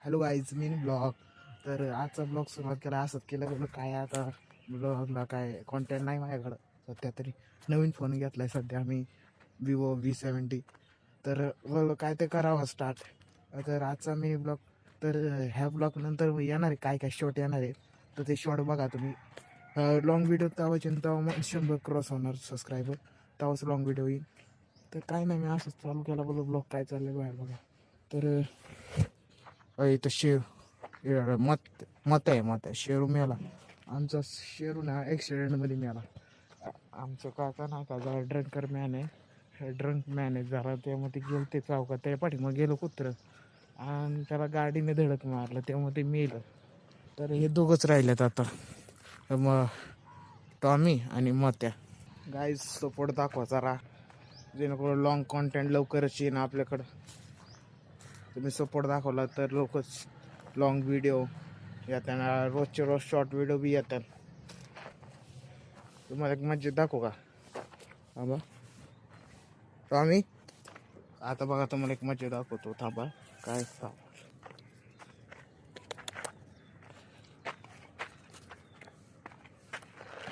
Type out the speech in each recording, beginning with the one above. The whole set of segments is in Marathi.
हॅलो गाईज, मी ब्लॉग. तर आजचा ब्लॉग सुरुवात केला असंच केलं म्हणलं काय आता ब्लॉगला काय कॉन्टेंट नाही माझ्याकडं. सध्या तरी नवीन फोन घेतला आहे सध्या मी, विवो V70. तर बोललो काय ते करावं स्टार्ट. तर आजचा मी ब्लॉग, तर ह्या ब्लॉग नंतर येणार आहे काय काय शॉर्ट येणार आहे. तर ते शॉर्ट बघा तुम्ही. लॉंग व्हिडिओ तेव्हाचे तेव्हा मग 100 क्रॉस होणार सबस्क्रायबर, तेव्हाच लॉंग व्हिडिओ येईल. तर काय नाही, मी असंच चालू केला बोललो ब्लॉग काय चाललं बाहेर बघा. तर इथं मत मत आहे शेरू मेला. आमचा शेरू ना ॲक्सिडेंटमध्ये मेला. आमचं काका नाही का जरा ड्रंकर मॅन आहे, ड्रंक मॅन आहे जरा. त्यामध्ये गेलं ते चौकात, त्या पाठीमागं गेलं कुत्रं आणि त्याला गाडीने धडक मारलं, त्यामुळे ते मेलं. तर हे दोघंच राहिलेत आता, मग टॉमी आणि मत्या. गाईज सपोर्ट दाखवा जरा, जेणेकरून लॉंग कॉन्टेंट लवकरच येईन आपल्याकडं. तुम्ही सपोर्ट दाखवला तर लोकच लॉंग व्हिडिओ येतात, रोजचे रोज शॉर्ट व्हिडिओ बी येतात. तुम्हाला एक मज्जा दाखवू का थांबा टॉमी? आता बघा तुम्हाला एक मज्जा दाखवतो, थांबा. काय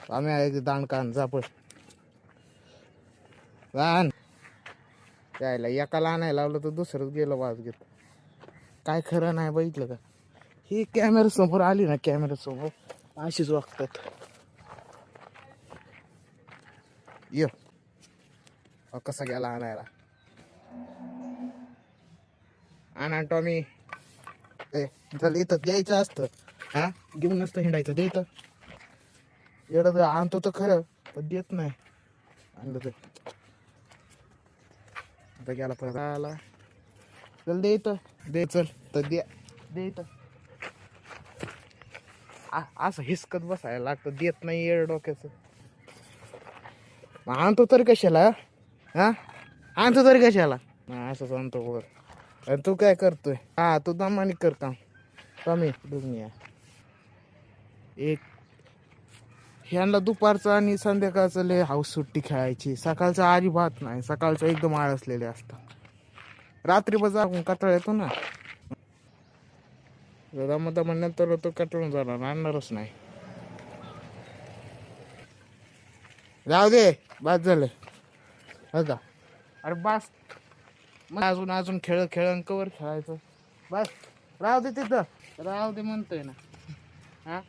आम्ही आहे दांड कान झापड लहान त्याला एकाला आणायला लावलं तर दुसरंच गेलं वाज घेत. काय खरं नाही, बघितलं का? ही कॅमेरा समोर आली ना, कॅमेरा समोर अशीच वागतात. ये कसा गेला आणायला, आणा टॉमी. चल इथं द्यायचं असतं, हा घेऊन नसतं हिंडायचं. द्यायचं एवढं तर आणतो तर खरं, पण देत नाही. आणलं तर आता गेला परत आला. चल दे इथं, दे चल तर दे, दे इथं. असं हिसकत बसायला लागतं, देत नाही येड डोक्याचं. आणतो तरी कशाला, हा आणतो तरी कशाला, असंच आणतो वर. अरे तू काय करतोय? हा तू दमानी कर काम कमी दुनिया. एक ह्यांना दुपारचं आणि संध्याकाळचं लय हाऊस सुट्टी खेळायची, सकाळचं अजिबात नाही. सकाळचं एकदम आळसलेले असतात, रात्री बजा कटाळ येतो ना. दमा नंतर तो कटाळून जाणार, आणणारच नाही. जाऊ दे, बस झालं हो का? अरे बस, मग अजून अजून खेळ कवर खेळायचं. बस राहू दे तिथं, राहू दे म्हणतोय ना. हा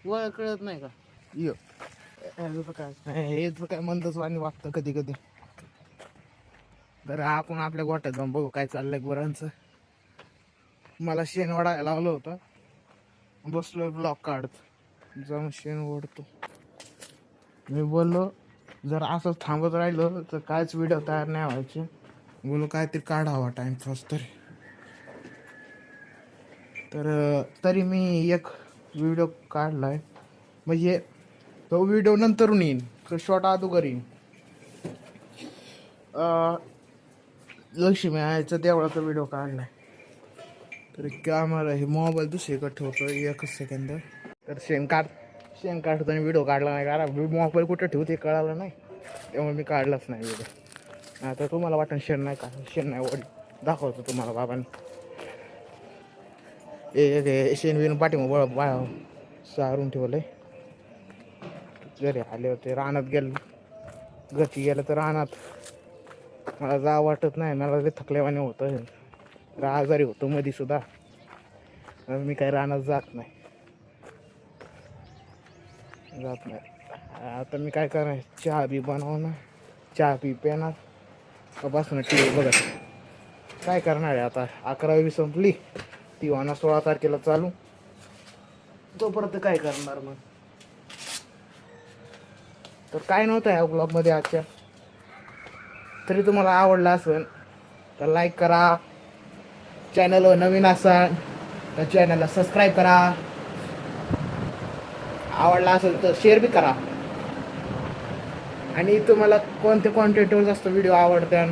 वळ कळत नाही का? यो काय म्हणतच आणि वागतं कधी कधी. तर आपण आपल्या गोट्यात जाऊन बघू काय चाललंय गुरांचं. मला शेण वाढायला लावलं होतं, बसलो ब्लॉक काढत, जाऊन शेण ओढतो. मी बोललो जर असंच थांबत राहिलो तर कायच व्हिडिओ तयार नाही व्हायचे. बोलो काहीतरी काढावा टाइमपास तरी. तर तरी मी एक व्हिडिओ काढलाय, म्हणजे तो व्हिडिओ नंतरून येईन, तो शॉर्ट अगोदर येईन. लक्ष्मी आईचा देवळाचा व्हिडिओ काढलाय. तर कॅमेरा हे मोबाईल दुसरीकडे ठेवतो, एकच सेकंद. तर शेण काढताना व्हिडिओ काढला नाही, कारण मोबाईल कुठं ठेवते कळालं नाही, त्यामुळे मी काढलाच नाही व्हिडिओ. आता तुम्हाला वाटण शेण नाही का, शेण नाही ओढ दाखवतो तुम्हाला बाबांनी. शेण बिन पाठीमग सारून ठेवलंय. जरी आले होते रानात गेलो, घरची गेलं तर रानात मला जा वाटत नाही, मला ते थकल्यावाने होतं. आजारी होतो मध्ये सुद्धा, मी काय रानात जात नाही. आता मी काय करणार, चहा बी बनवणार, चहा बी पेणार, बसून टी व्ही बघत. काय करणार आहे आता, 11वी संपली, ती होणार 16 तारखेला चालू. तोपर्यंत काय करणार मग. तर काय नव्हतं ह्या ब्लॉगमध्ये आजच्या. तरी तुम्हाला आवडला असेल तर लाईक करा, चॅनलवर नवीन असाल तर चॅनलला सबस्क्राईब करा, आवडला असेल तर शेअर बी करा. आणि तुम्हाला कोणते कॉन्टेंटवर जास्त व्हिडिओ आवडतात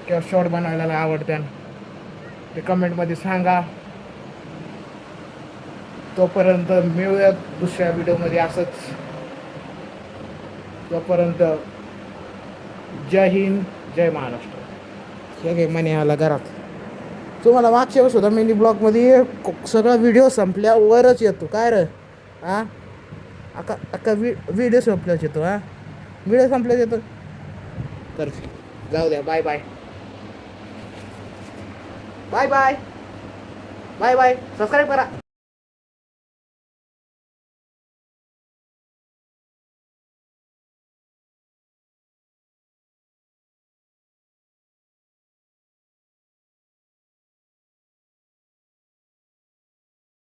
किंवा शॉर्ट बनवायला आवडतात ते कमेंटमध्ये सांगा. तोपर्यंत मिळूयात दुसऱ्या व्हिडिओमध्ये असंच. तोपर्यंत जय हिंद, जय महाराष्ट्र. हे घे मने आला घरात. तुम्हाला मागच्या वेळेस होता मिनी ब्लॉगमध्ये सगळा व्हिडिओ संपल्यावरच येतो काय रे हां अका अका व्हिडिओ संपल्याच येतो हां व्हिडिओ संपल्याच येतो तर जाऊ द्या bye bye bye bye bye bye subscribe करा